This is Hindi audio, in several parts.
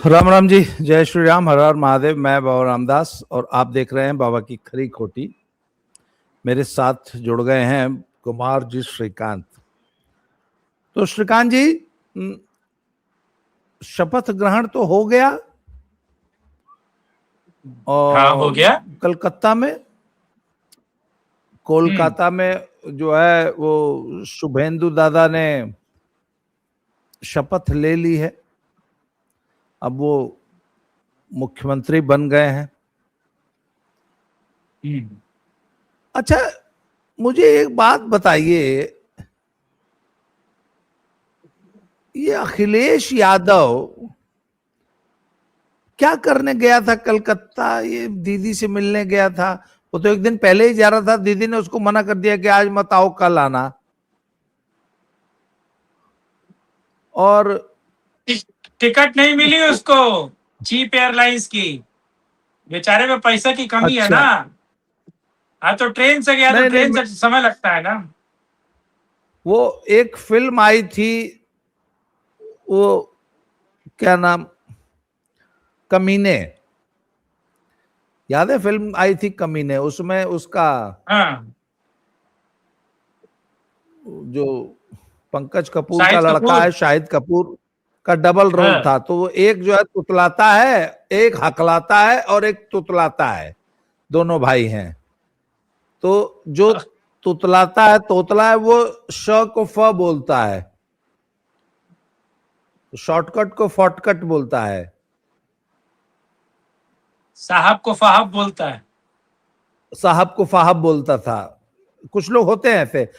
राम राम जी, जय श्री राम, हर हर महादेव। मैं बाबा रामदास और आप देख रहे हैं बाबा की खरी खोटी। मेरे साथ जुड़ गए हैं कुमार जी श्रीकांत। तो श्रीकांत जी, शपथ ग्रहण तो हो गया हाँ, हो और गया। कोलकाता में जो है वो शुभेंदु दादा ने शपथ ले ली है। अब वो मुख्यमंत्री बन गए हैं। अच्छा, मुझे एक बात बताइए, ये अखिलेश यादव क्या करने गया था कलकत्ता? ये दीदी से मिलने गया था। वो तो एक दिन पहले ही जा रहा था, दीदी ने उसको मना कर दिया कि आज मत आओ, कल आना। और टिकट नहीं मिली उसको, चीप एयरलाइंस की। बेचारे में पैसा की कमी है अच्छा, ना। हाँ, तो ट्रेन से गया, तो नहीं ट्रेन नहीं, से समय लगता है ना। वो एक फिल्म आई थी, वो क्या नाम, कमीने, याद है? फिल्म आई थी कमीने, उसमें उसका हाँ, जो पंकज कपूर का शाहिद लड़का कपूर। है, शाहिद कपूर का डबल रोल हाँ, था। तो वो एक जो है तुतलाता है, एक हकलाता है और एक तुतलाता है, दोनों भाई हैं। तो जो तुतलाता है, तोतला है, वो श को फ बोलता है, शॉर्टकट को फॉर्टकट बोलता है। साहब को फाहब बोलता है। साहब को फाहब बोलता था। कुछ लोग होते हैं ऐसे।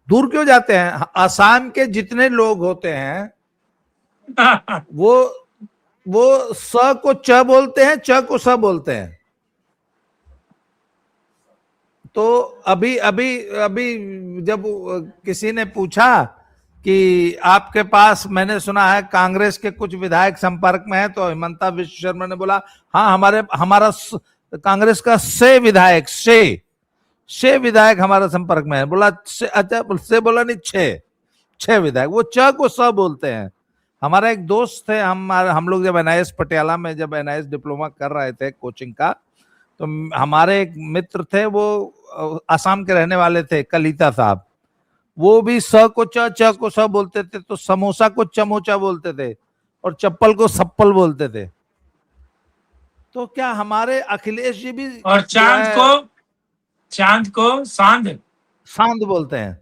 दूर क्यों जाते हैं? आसाम के जितने लोग होते हैं वो वो स को च बोलते हैं, च को स बोलते हैं। तो अभी अभी अभी जब किसी ने पूछा कि आपके पास, मैंने सुना है कांग्रेस के कुछ विधायक संपर्क में है, तो हिमंता विश्व शर्मा ने बोला हाँ, हमारा कांग्रेस का से विधायक हमारा संपर्क में है। बोला से, अच्छा से बोला नहीं, छह विधायक। वो च को स बोलते हैं। हमारा एक दोस्त थे, हम लोग जब एनआईएस पटियाला में, जब एनआईएस डिप्लोमा कर रहे थे कोचिंग का, तो हमारे एक मित्र थे, वो असम के रहने वाले थे, कलिता साहब। वो भी स को च को स बोलते थे। तो समोसा को चमोचा बोलते थे और चप्पल को सप्पल बोलते थे। तो क्या हमारे अखिलेश जी भी और जो है चांद को सांद। सांद बोलते हैं?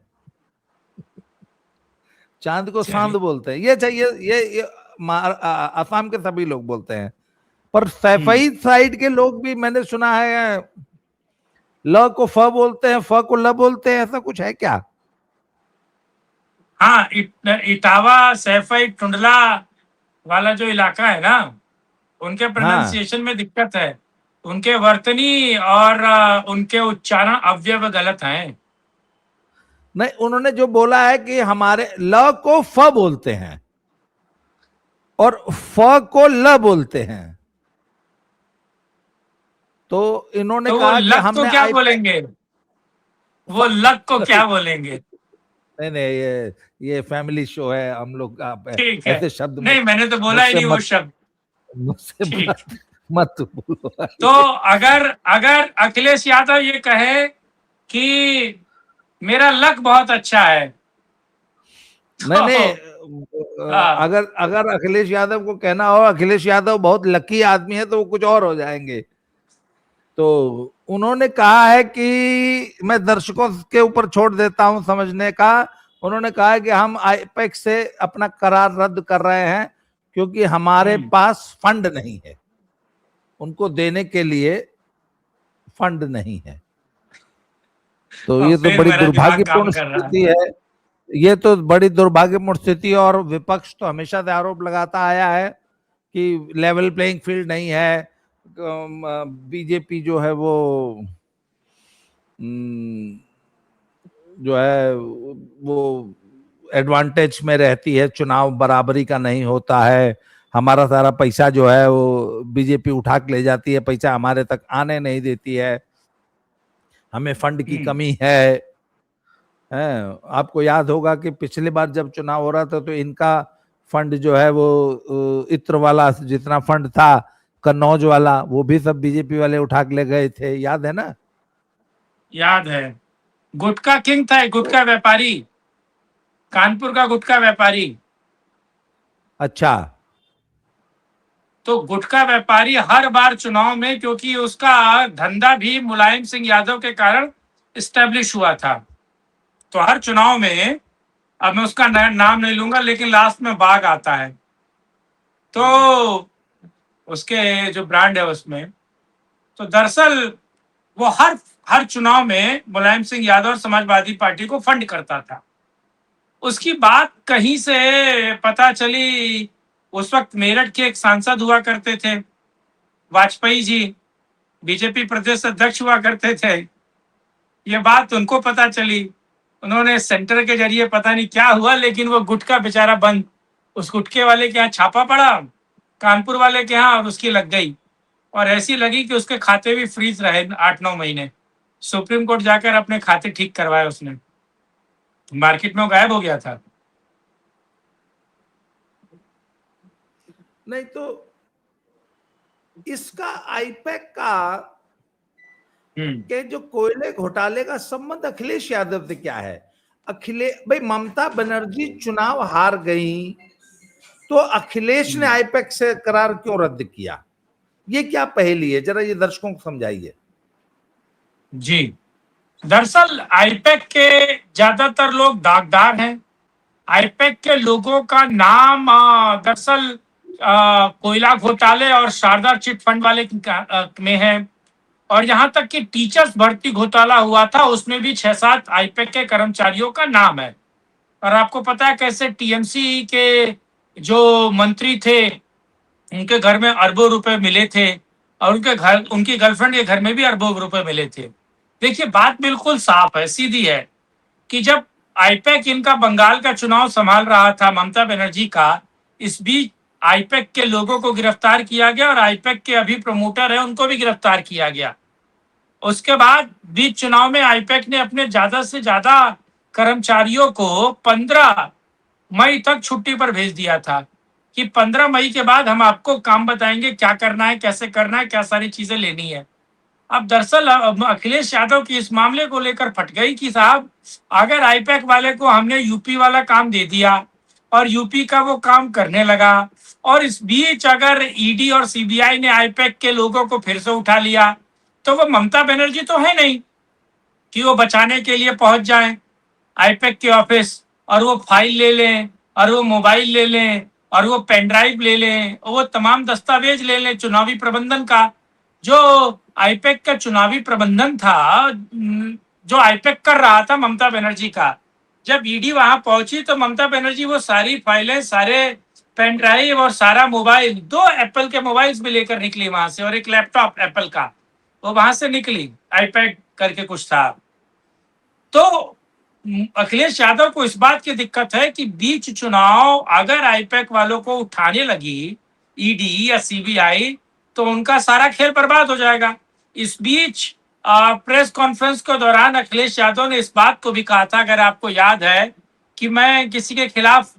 चांद को सांद चलिए। बोलते हैं। ये चाहिए, ये असम के सभी लोग बोलते हैं। पर हम्म। सैफई साइड के लोग भी मैंने सुना है ल को फ बोलते हैं, फ को ल बोलते हैं। ऐसा कुछ है क्या? हाँ, इटावा सैफई टुंडला वाला जो इलाका है ना, उनके हाँ, प्रोनाउंसिएशन में दिक्कत है। उनके वर्तनी और उनके उच्चारण अवयव गलत हैं। नहीं, उन्होंने जो बोला है कि हमारे ल को फ बोलते हैं और फ को ल बोलते हैं। तो इन्होंने तो वो कहा कि लक को हमने क्या आई बोलेंगे? वो लक को क्या बोलेंगे? नहीं नहीं, ये फैमिली शो है हम लोग का। ठीक है। ऐसे शब्द नहीं, मैंने तो बोला ही मुझसे नहीं वो मत शब्द। मुझसे ठीक। मत बोलो। तो अगर अगर अखिलेश यादव ये कहे कि मेरा लक बहुत अच्छा है, नहीं नहीं, तो हाँ, अगर अगर अखिलेश यादव को कहना हो अखिलेश यादव बहुत लकी आदमी है, तो वो कुछ और हो जाएंगे। तो उन्होंने कहा है कि मैं दर्शकों के ऊपर छोड़ देता हूं समझने का। उन्होंने कहा है कि हम आईपैक्स से अपना करार रद्द कर रहे हैं क्योंकि हमारे पास फंड नहीं है, उनको देने के लिए फंड नहीं है। तो अब ये तो फिर बड़ी मेरा दिमाग काम दुर्भाग्यपूर्ण कर रहा है। स्थिति है। ये तो बड़ी दुर्भाग्यपूर्ण स्थिति है। और विपक्ष तो हमेशा से आरोप लगाता आया है कि लेवल प्लेइंग फील्ड नहीं है। बीजेपी जो है वो जो है वो एडवांटेज में रहती है, चुनाव बराबरी का नहीं होता है। हमारा सारा पैसा जो है वो बीजेपी उठा के ले जाती है, पैसा हमारे तक आने नहीं देती है, हमें फंड की कमी है। आपको याद होगा कि पिछली बार जब चुनाव हो रहा था तो इनका फंड जो है वो इत्र वाला जितना फंड था, कन्नौज वाला, वो भी सब बीजेपी वाले उठा के ले गए थे, याद है ना? याद है। गुटखा किंग था, एक गुटखा व्यापारी, कानपुर का गुटखा व्यापारी। अच्छा। तो गुटखा व्यापारी हर बार चुनाव में, क्योंकि उसका धंधा भी मुलायम सिंह यादव के कारण स्टैब्लिश हुआ था, तो हर चुनाव में, अब मैं उसका नाम नहीं लूंगा, लेकिन लास्ट में बाघ आता है, तो उसके जो ब्रांड है उसमें, तो दरअसल वो हर हर चुनाव में मुलायम सिंह यादव और समाजवादी पार्टी को फंड करता था। उसकी बात कहीं से पता चली, उस वक्त मेरठ के एक सांसद हुआ करते थे वाजपेयी जी, बीजेपी प्रदेश अध्यक्ष हुआ करते थे। ये बात उनको पता चली, उन्होंने सेंटर के जरिए पता नहीं क्या हुआ, लेकिन वो गुटखा बेचारा बंद, उस गुटखे वाले के यहाँ छापा पड़ा, कानपुर वाले के यहाँ, और उसकी लग गई, और ऐसी लगी कि उसके खाते भी फ्रीज रहे 8-9 महीने। सुप्रीम कोर्ट जाकर अपने खाते ठीक करवाए उसने, मार्केट में वो गायब हो गया था। नहीं तो इसका आईपैक का के जो कोयले घोटाले का संबंध अखिलेश यादव से क्या है? भाई ममता बनर्जी चुनाव हार गई, तो अखिलेश ने आईपैक से करार क्यों रद्द किया? ये क्या पहेली है, जरा ये दर्शकों को समझाइए। जी, दरअसल आईपैक के ज्यादातर लोग दागदार हैं। आईपैक के लोगों का नाम दरअसल कोयला घोटाले और शारदा चिट फंड वाले में है, और यहाँ तक कि टीचर्स भर्ती घोटाला हुआ था, उसमें भी 6-7 आईपैक के कर्मचारियों का नाम है। और आपको पता है कैसे टीएमसी के जो मंत्री थे, उनके घर में अरबों रुपए मिले थे, और उनकी गर्लफ्रेंड के घर में भी अरबों रुपए मिले थे। देखिए, बात बिल्कुल साफ है, सीधी है, कि जब आईपैक इनका बंगाल का चुनाव संभाल रहा था, ममता बनर्जी का, इस बीच आईपैक के लोगों को गिरफ्तार किया गया, और आईपैक के अभी प्रमोटर है उनको भी गिरफ्तार किया गया। उसके बाद बीच चुनाव में आईपैक ने अपने ज्यादा से ज्यादा कर्मचारियों को 15 मई तक छुट्टी पर भेज दिया था, कि 15 मई के बाद हम आपको काम बताएंगे, क्या करना है, कैसे करना है, क्या सारी चीजें लेनी है। अब दरअसल अखिलेश यादव की इस मामले को लेकर फट गई कि साहब, अगर आईपैक वाले को हमने यूपी वाला काम दे दिया और यूपी का वो काम करने लगा, और इस बीच अगर ईडी और सीबीआई ने आईपैक के लोगों को फिर से उठा लिया, तो वो ममता बनर्जी तो है नहीं कि वो बचाने के लिए पहुंच जाए आईपैक के ऑफिस, और वो फाइल ले लें, और वो मोबाइल ले लें, और वो पेन ड्राइव ले लें, और वो तमाम दस्तावेज ले लें चुनावी प्रबंधन का। जो आईपैक का चुनावी प्रबंधन था, जो आईपैक कर रहा था ममता बनर्जी का, जब ईडी वहां पहुंची तो ममता बनर्जी वो सारी फाइलें, सारे पेन ड्राइव और सारा मोबाइल, 2 एप्पल के मोबाइल्स भी लेकर निकली वहां से, और एक लैपटॉप एप्पल का, वो वहां से निकली, आईपैड करके कुछ था। तो अखिलेश यादव को इस बात की दिक्कत है कि बीच चुनाव अगर आईपैक वालों को उठाने लगी ईडी या सीबीआई, तो उनका सारा खेल बर्बाद हो जाएगा। इस बीच प्रेस कॉन्फ्रेंस के दौरान अखिलेश यादव ने इस बात को भी कहा था, अगर आपको याद है, कि मैं किसी के खिलाफ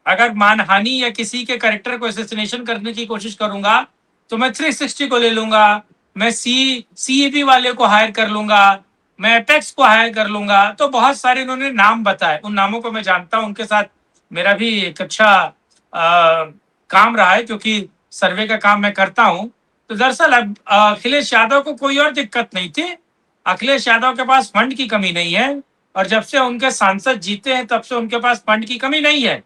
अगर मानहानि या किसी के कैरेक्टर को असैसिनेशन करने की कोशिश करूंगा, तो मैं 360 को ले लूंगा, मैं सीईबी वाले को हायर कर लूंगा, मैं एपेक्स को हायर कर लूंगा। तो बहुत सारे इन्होंने नाम बताए, उन नामों को मैं जानता हूं, उनके साथ मेरा भी एक अच्छा काम रहा है, क्योंकि सर्वे का काम मैं करता हूं। तो दरअसल अब अखिलेश यादव को कोई और दिक्कत नहीं थी, अखिलेश यादव के पास फंड की कमी नहीं है, और जब से उनके सांसद जीते हैं तब से उनके पास फंड की कमी नहीं है।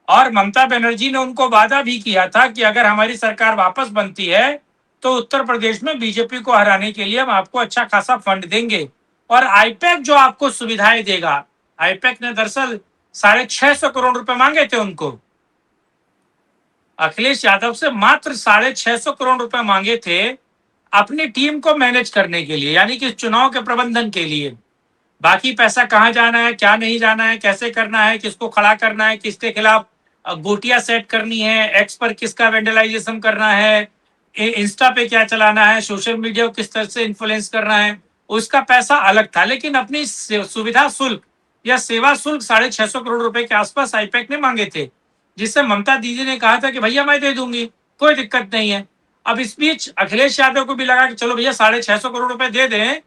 और ममता बनर्जी ने उनको वादा भी किया था कि अगर हमारी सरकार वापस बनती है, तो उत्तर प्रदेश में बीजेपी को हराने के लिए हम आपको अच्छा खासा फंड देंगे, और आईपैक जो आपको सुविधाएं देगा। आईपैक ने दरअसल 650 करोड़ रुपए मांगे थे उनको, अखिलेश यादव से मात्र 650 करोड़ रुपए मांगे थे अपनी टीम को मैनेज करने के लिए, यानी कि चुनाव के प्रबंधन के लिए। बाकी पैसा कहाँ जाना है, क्या नहीं जाना है, कैसे करना है, किसको खड़ा करना है, किसके खिलाफ गोटियां सेट करनी है, एक्स पर किसका वेंडलाइजेशन करना है, इंस्टा पे क्या चलाना है, सोशल मीडिया को किस तरह से इन्फ्लुएंस करना है, उसका पैसा अलग था। लेकिन अपनी सुविधा शुल्क या सेवा शुल्क 650 करोड़ रुपए के आसपास आईपैक ने मांगे थे, जिससे ममता दीदी ने कहा था कि भैया मैं दे दूंगी, कोई दिक्कत नहीं है। अब इस बीच अखिलेश यादव को भी लगा कि चलो भैया 650 करोड़ रुपए दे दें,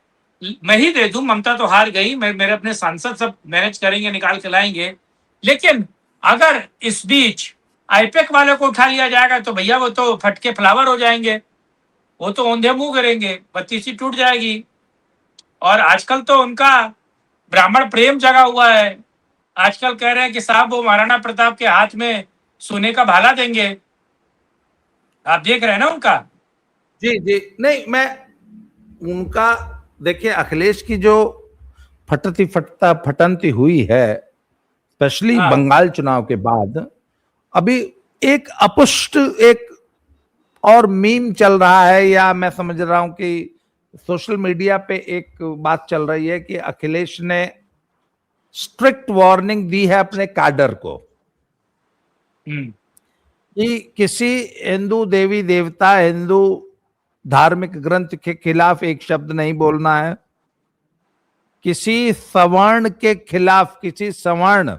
मैं ही दे दूं, ममता तो हार गई, मैं मेरे अपने सांसद सब मैनेज करेंगे, निकाल के लाएंगे। लेकिन अगर इस बीच आईपैक वाले को उठा लिया जाएगा तो भैया वो तो फटके फ्लावर हो जाएंगे, वो तो औंधे मुंह करेंगे, बत्ती सी टूट जाएगी। और आजकल तो उनका ब्राह्मण प्रेम जगा हुआ है। आजकल कह रहे हैं कि साहब वो महाराणा प्रताप के हाथ में सोने का भाला देंगे। आप देख रहे हैं ना उनका। जी जी, नहीं मैं उनका, देखिए अखिलेश की जो फटनती हुई है, स्पेशली हाँ। बंगाल चुनाव के बाद, अभी एक अपुष्ट एक और मीम चल रहा है, या मैं समझ रहा हूं कि सोशल मीडिया पे एक बात चल रही है कि अखिलेश ने स्ट्रिक्ट वार्निंग दी है अपने कैडर को कि किसी हिंदू देवी देवता, हिंदू धार्मिक ग्रंथ के खिलाफ एक शब्द नहीं बोलना है, किसी सवर्ण के खिलाफ, किसी सवर्ण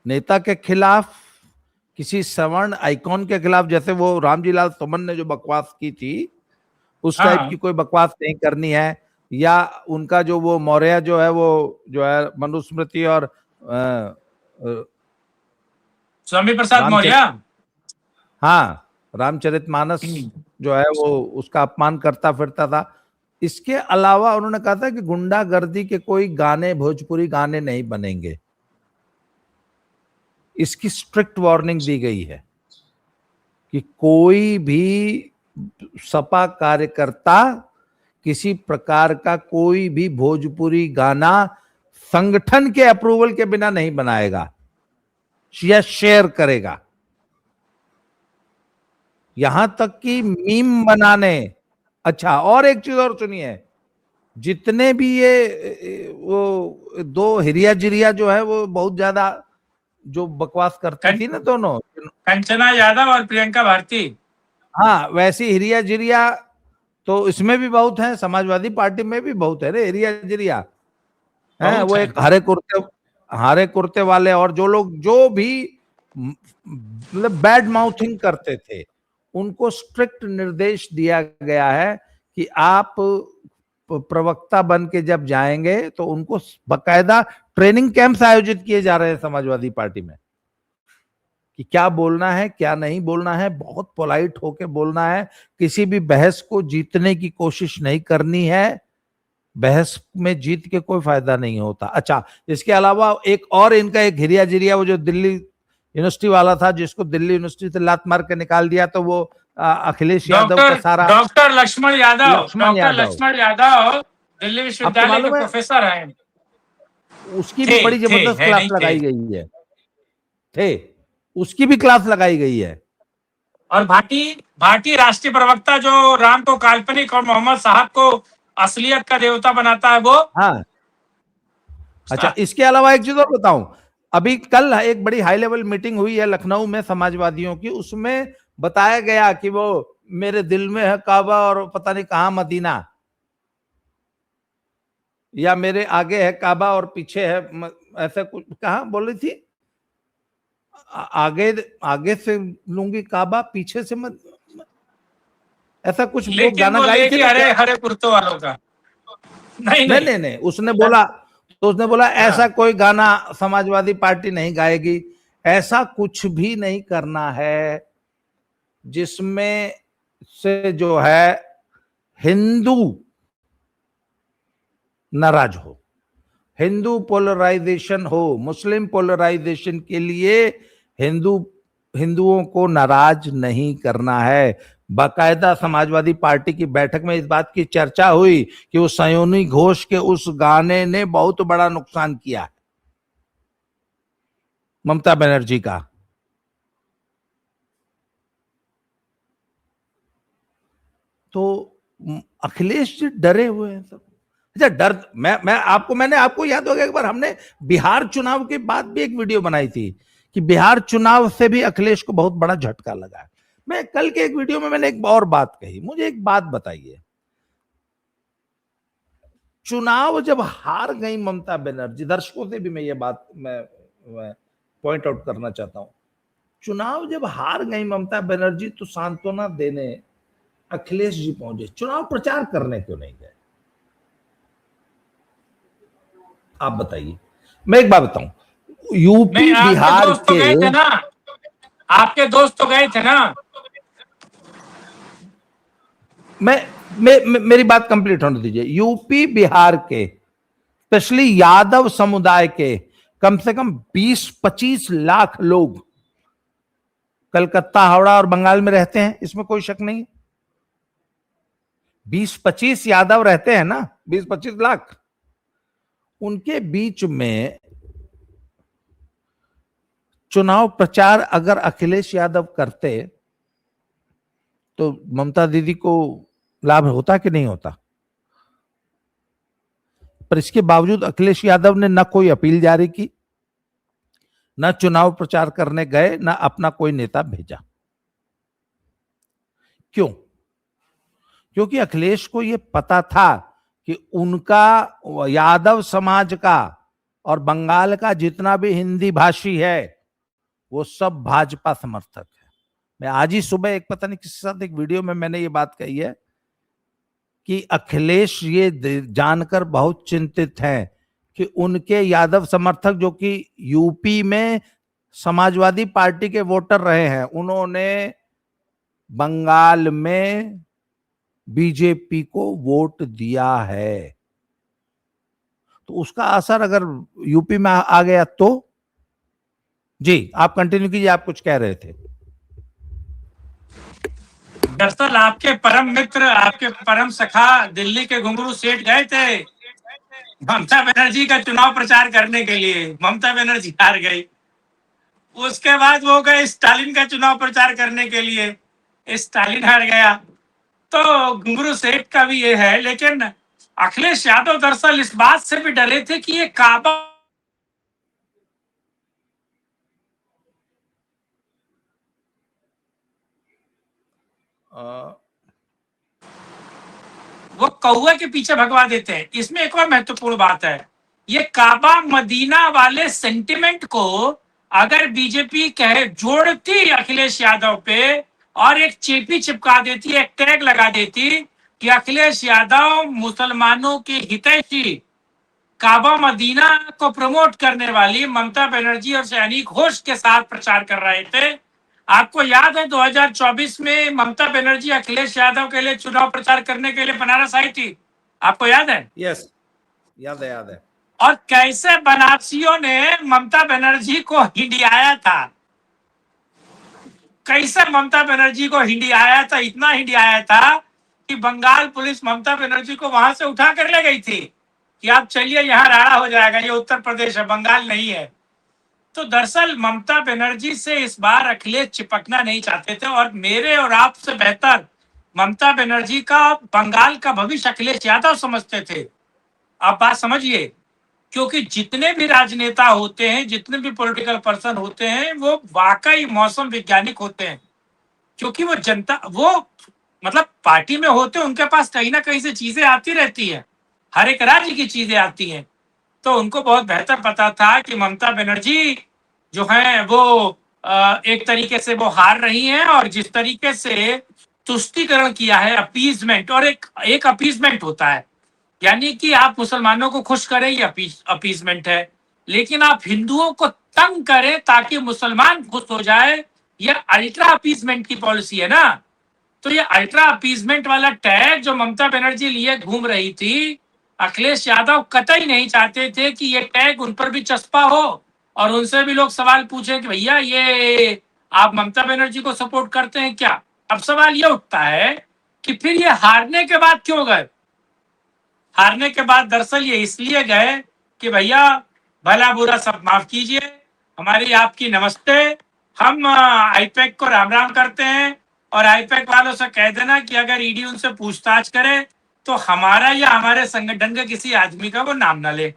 नेता के खिलाफ, किसी सवर्ण आइकॉन के खिलाफ, जैसे वो रामजी लाल सुमन ने जो बकवास की थी उस टाइप हाँ। की कोई बकवास नहीं करनी है। या उनका जो वो मौर्य जो है, वो जो है मनुस्मृति और स्वामी प्रसाद मौर्य, हाँ रामचरितमानस जो है वो उसका अपमान करता फिरता था। इसके अलावा उन्होंने कहा था कि गुंडागर्दी के कोई गाने, भोजपुरी गाने नहीं बनेंगे। इसकी स्ट्रिक्ट वार्निंग दी गई है कि कोई भी सपा कार्यकर्ता किसी प्रकार का कोई भी भोजपुरी गाना संगठन के अप्रूवल के बिना नहीं बनाएगा या शेयर करेगा। यहां तक कि मीम बनाने, अच्छा और एक चीज और सुनिए, जितने भी ये वो दो हिरिया जिरिया जो है वो बहुत ज्यादा जो बकवास करती थी ना दोनों, कंचना यादव और प्रियंका भारती, हाँ वैसी हिरिया जिरिया तो इसमें भी बहुत है, समाजवादी पार्टी में भी बहुत है रे हिरिया जिरिया है। वो एक हरे कुर्ते वाले और जो लोग जो भी मतलब बैड माउथिंग करते थे उनको स्ट्रिक्ट निर्देश दिया गया है कि आप प्रवक्ता बन के जब जाएंगे तो उनको बकायदा ट्रेनिंग कैंप्स आयोजित किए जा रहे हैं समाजवादी पार्टी में कि क्या बोलना है क्या नहीं बोलना है, बहुत पोलाइट होके बोलना है, किसी भी बहस को जीतने की कोशिश नहीं करनी है, बहस में जीत के कोई फायदा नहीं होता। अच्छा, इसके अलावा एक और इनका एक हिरिया जिरिया, वो जो दिल्ली यूनिवर्सिटी वाला था जिसको दिल्ली यूनिवर्सिटी से लात मार के निकाल दिया, तो वो अखिलेश यादव का सारा, डॉक्टर लक्ष्मण यादव दिल्ली विश्वविद्यालय के प्रोफेसर हैं, उसकी भी बड़ी जबरदस्त क्लास लगाई गई है, उसकी भी क्लास लगाई गई है। और भाटी राष्ट्रीय प्रवक्ता जो राम को काल्पनिक और मोहम्मद साहब को असलियत का देवता बनाता है वो। हाँ अच्छा, इसके अलावा एक चीज और बताऊं, अभी कल एक बड़ी हाई लेवल मीटिंग हुई है लखनऊ में समाजवादियों की, उसमें बताया गया कि वो मेरे दिल में है काबा और पता नहीं कहां मदीना, या मेरे आगे है काबा और पीछे है, ऐसा कुछ कहा बोल रही थी, आगे से लूंगी काबा पीछे से मत, ऐसा कुछ वो गाना गाई थी। हरे कुर्तों वालों का नहीं, उसने बोला ऐसा कोई गाना समाजवादी पार्टी नहीं गाएगी, ऐसा कुछ भी नहीं करना है जिसमें से जो है हिंदू नाराज हो, हिंदू पोलराइजेशन हो, मुस्लिम पोलराइजेशन के लिए हिंदुओं को नाराज नहीं करना है। बाकायदा समाजवादी पार्टी की बैठक में इस बात की चर्चा हुई कि वो सयोनी घोष के उस गाने ने बहुत बड़ा नुकसान किया ममता बनर्जी का। तो अखिलेश जी डरे हुए हैं सब। अच्छा, डर मैंने आपको याद होगा एक बार हमने बिहार चुनाव के बाद भी एक वीडियो बनाई थी कि बिहार चुनाव से भी अखिलेश को बहुत बड़ा झटका लगा। मैं कल के एक वीडियो में मैंने एक और बात कही, मुझे एक बात बताइए, चुनाव जब हार गई ममता बनर्जी, दर्शकों से भी मैं ये बात मैं पॉइंट आउट करना चाहता हूं, चुनाव जब हार गई ममता बनर्जी तो सांत्वना देने अखिलेश जी पहुंचे, चुनाव प्रचार करने क्यों नहीं गए? आप बताइए। मैं एक बात बताऊं, यूपी नहीं, आपके बिहार दोस्त तो गए थे के, ना, आपके दोस्त तो गए थे ना। मेरी बात कंप्लीट होने दीजिए। यूपी बिहार के स्पेशली यादव समुदाय के कम से कम 20-25 लाख लोग कलकत्ता, हावड़ा और बंगाल में रहते हैं, इसमें कोई शक नहीं। 20-25 यादव रहते हैं ना, 20-25 लाख, उनके बीच में चुनाव प्रचार अगर अखिलेश यादव करते तो ममता दीदी को लाभ होता कि नहीं होता? पर इसके बावजूद अखिलेश यादव ने न कोई अपील जारी की, न चुनाव प्रचार करने गए, न अपना कोई नेता भेजा। क्यों? क्योंकि अखिलेश को यह पता था कि उनका, यादव समाज का और बंगाल का जितना भी हिंदी भाषी है वो सब भाजपा समर्थक है। मैं आज ही सुबह एक, पता नहीं किसके साथ, एक वीडियो में मैंने ये बात कही है कि अखिलेश ये जानकर बहुत चिंतित हैं कि उनके यादव समर्थक जो कि यूपी में समाजवादी पार्टी के वोटर रहे हैं, उन्होंने बंगाल में बीजेपी को वोट दिया है, तो उसका असर अगर यूपी में आ गया तो। जी आप कंटिन्यू कीजिए, आप कुछ कह रहे थे। दरअसल आपके परम मित्र, आपके परम सखा दिल्ली के घुंगरू सेठ गए थे ममता बनर्जी का चुनाव प्रचार करने के लिए। ममता बनर्जी हार गई, उसके बाद वो गए स्टालिन का चुनाव प्रचार करने के लिए, स्टालिन हार गया। तो घुंगरू सेठ का भी ये है। लेकिन अखिलेश यादव दरअसल इस बात से भी डरे थे कि ये काबा वो कौआ के पीछे भगवा देते हैं। इसमें एक और महत्वपूर्ण बात है, ये काबा मदीना वाले सेंटिमेंट को अगर बीजेपी कहे जोड़ती अखिलेश यादव पे और एक चेपी चिपका देती, एक टैग लगा देती कि अखिलेश यादव मुसलमानों के हितैषी, काबा मदीना को प्रमोट करने वाली ममता बनर्जी और सैनी घोष के साथ प्रचार कर रहे थे। आपको याद है 2024 में ममता बनर्जी अखिलेश यादव के लिए चुनाव प्रचार करने के लिए बनारस आई थी, आपको याद है? यस, याद है, याद है। और कैसे बनारसियों ने ममता बनर्जी को हिंडियाया था, कैसे ममता बनर्जी को हिंडियाया था, इतना हिंडियाया था कि बंगाल पुलिस ममता बनर्जी को वहां से उठा कर ले गई थी कि आप चलिए, यहाँ राड़ा हो जाएगा, ये उत्तर प्रदेश है, बंगाल नहीं है। तो दरअसल ममता बनर्जी से इस बार अखिलेश चिपकना नहीं चाहते थे, और मेरे और आपसे बेहतर ममता बनर्जी का बंगाल का भविष्य अखिलेश यादव समझते थे। आप बात समझिए, क्योंकि जितने भी राजनेता होते हैं, जितने भी पॉलिटिकल पर्सन होते हैं, वो वाकई मौसम वैज्ञानिक होते हैं। क्योंकि वो जनता, वो मतलब पार्टी में होते हैं, उनके पास कहीं ना कहीं से चीजें आती रहती है, हर एक राज्य की चीजें आती हैं। तो उनको बहुत बेहतर पता था कि ममता बनर्जी जो है वो एक तरीके से वो हार रही हैं, और जिस तरीके से तुष्टीकरण किया है, अपीजमेंट, और एक अपीजमेंट होता है, यानी कि आप मुसलमानों को खुश करें, ये अपीजमेंट है। लेकिन आप हिंदुओं को तंग करें ताकि मुसलमान खुश हो जाए, ये अल्ट्रा अपीजमेंट की पॉलिसी है ना। तो ये अल्ट्रा अपीजमेंट वाला टैग जो ममता बनर्जी लिए घूम रही थी, अखिलेश यादव कतई नहीं चाहते थे कि ये टैग उन पर भी चस्पा हो, और उनसे भी लोग सवाल पूछे कि भैया ये आप ममता बनर्जी को सपोर्ट करते हैं क्या। अब सवाल ये उठता है कि फिर ये हारने के बाद क्यों गए। हारने के बाद दरअसल ये इसलिए गए कि भैया भला बुरा सब माफ कीजिए, हमारी आपकी नमस्ते, हम आईपैक को राम राम करते हैं, और आईपैक वालों से कह देना कि अगर ईडी उनसे पूछताछ करे तो हमारा या हमारे संगठन के किसी आदमी का वो नाम ना ले।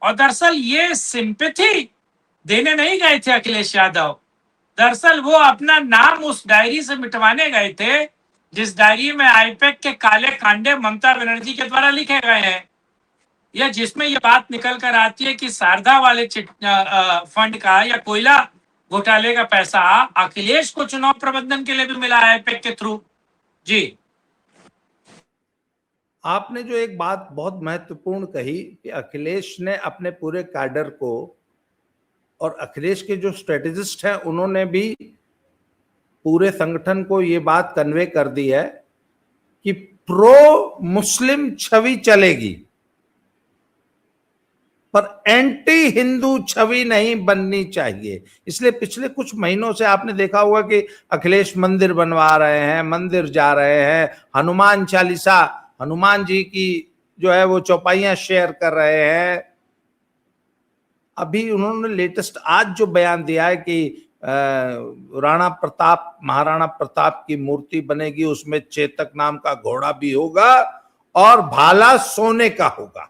और दरअसल ये सिंपैथी देने नहीं गए थे अखिलेश यादव, दरअसल वो अपना नाम उस डायरी से मिटवाने गए थे जिस डायरी में आईपैक के काले कांडे ममता बनर्जी के द्वारा लिखे गए हैं, या जिसमें ये बात निकल कर आती है कि शारदा वाले फंड का या कोयला घोटाले का पैसा अखिलेश को चुनाव प्रबंधन के लिए भी मिला है आईपैक के थ्रू। जी, आपने जो एक बात बहुत महत्वपूर्ण कही कि अखिलेश ने अपने पूरे कैडर को, और अखिलेश के जो स्ट्रेटेजिस्ट हैं उन्होंने भी पूरे संगठन को ये बात कन्वे कर दी है कि प्रो मुस्लिम छवि चलेगी, पर एंटी हिंदू छवि नहीं बननी चाहिए। इसलिए पिछले कुछ महीनों से आपने देखा होगा कि अखिलेश मंदिर बनवा रहे हैं, मंदिर जा रहे हैं, हनुमान चालीसा, हनुमान जी की जो है वो चौपाइयां शेयर कर रहे हैं। अभी उन्होंने लेटेस्ट आज जो बयान दिया है कि राणा प्रताप, महाराणा प्रताप की मूर्ति बनेगी, उसमें चेतक नाम का घोड़ा भी होगा और भाला सोने का होगा।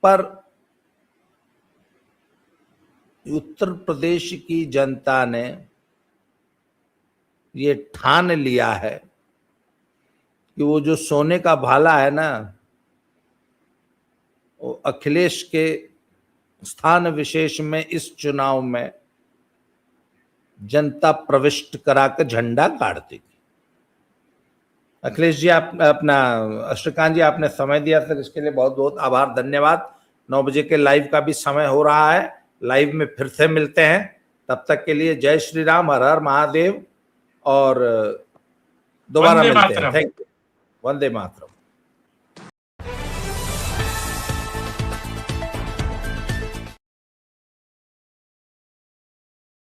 पर उत्तर प्रदेश की जनता ने ये ठान लिया है कि वो जो सोने का भाला है ना, वो अखिलेश के स्थान विशेष में इस चुनाव में जनता प्रविष्ट कराकर झंडा गाड़ देगी। अखिलेश जी, आप अपना श्रीकांत जी, आपने समय दिया सर, इसके लिए बहुत बहुत आभार, धन्यवाद। 9 बजे के लाइव का भी समय हो रहा है, लाइव में फिर से मिलते हैं। तब तक के लिए जय श्री राम, हर हर महादेव, और दोबारा मिलते हैं। Thank you. वंदे मातरम।